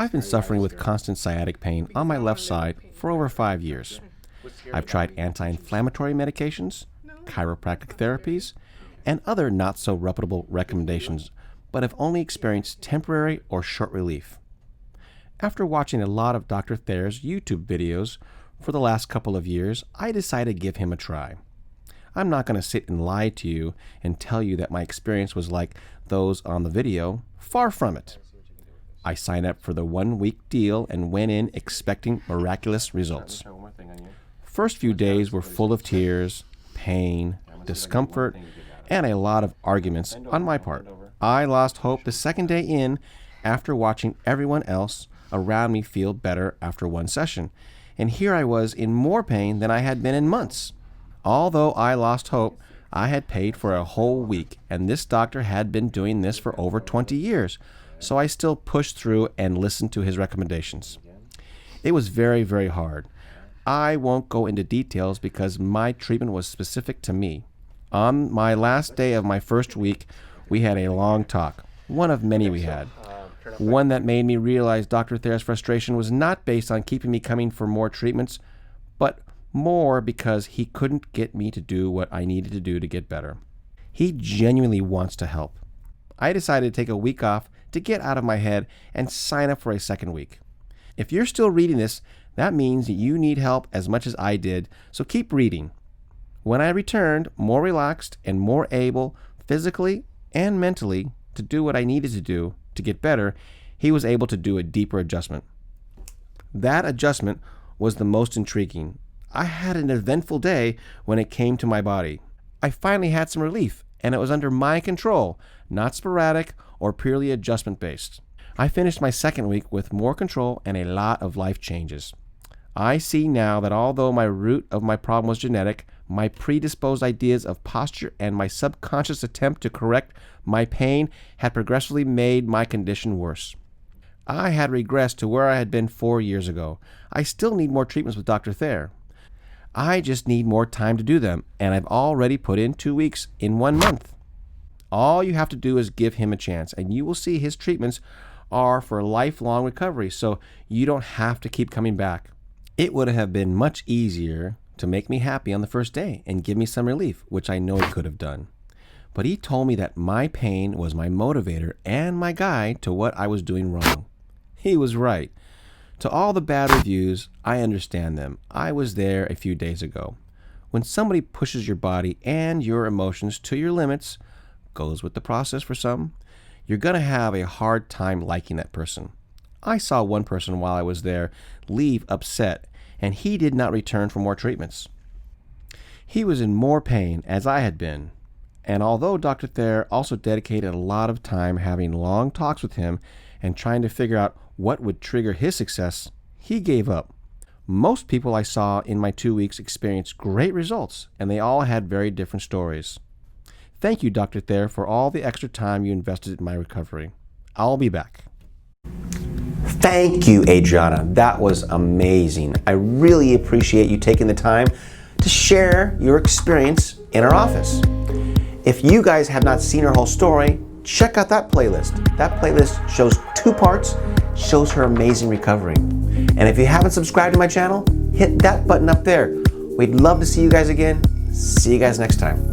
I've been suffering with constant sciatic pain on my left side for over 5 years. I've tried anti-inflammatory medications, chiropractic therapies, and other not-so-reputable recommendations, but have only experienced temporary or short relief. After watching a lot of Dr. Thayer's YouTube videos for the last couple of years, I decided to give him a try. I'm not going to sit and lie to you and tell you that my experience was like those on the video. Far from it. I signed up for the 1-week deal and went in expecting miraculous results. First few days were full of tears, pain, discomfort, and a lot of arguments on my part. I lost hope the second day in after watching everyone else around me feel better after one session. And here I was in more pain than I had been in months. Although I lost hope, I had paid for a whole week, and this doctor had been doing this for over 20 years. So I still pushed through and listened to his recommendations. It was very, very hard. I won't go into details because my treatment was specific to me. On my last day of my first week, we had a long talk, one of many we had. One that made me realize Dr. Thayer's frustration was not based on keeping me coming for more treatments, but more because he couldn't get me to do what I needed to do to get better. He genuinely wants to help. I decided to take a week off to get out of my head and sign up for a second week. If you're still reading this, that means you need help as much as I did, so keep reading. When I returned, more relaxed and more able, physically and mentally, to do what I needed to do to get better, he was able to do a deeper adjustment. That adjustment was the most intriguing. I had an eventful day when it came to my body. I finally had some relief, and it was under my control, not sporadic or purely adjustment-based. I finished my second week with more control and a lot of life changes. I see now that although my root of my problem was genetic, my predisposed ideas of posture and my subconscious attempt to correct my pain had progressively made my condition worse. I had regressed to where I had been 4 years ago. I still need more treatments with Dr. Thayer. I just need more time to do them, and I've already put in 2 weeks in 1 month. All you have to do is give him a chance, and you will see his treatments are for lifelong recovery, so you don't have to keep coming back. It would have been much easier to make me happy on the first day and give me some relief, which I know he could have done. But he told me that my pain was my motivator and my guide to what I was doing wrong. He was right. To all the bad reviews, I understand them. I was there a few days ago. When somebody pushes your body and your emotions to your limits, goes with the process for some, you're going to have a hard time liking that person. I saw one person while I was there leave upset, and he did not return for more treatments. He was in more pain, as I had been, and although Dr. Thayer also dedicated a lot of time having long talks with him and trying to figure out what would trigger his success, he gave up. Most people I saw in my 2 weeks experienced great results, and they all had very different stories. Thank you, Dr. Thayer, for all the extra time you invested in my recovery. I'll be back. Thank you, Adriana. That was amazing. I really appreciate you taking the time to share your experience in our office. If you guys have not seen her whole story, check out that playlist. That playlist shows 2 parts, shows her amazing recovery. And if you haven't subscribed to my channel, hit that button up there. We'd love to see you guys again. See you guys next time.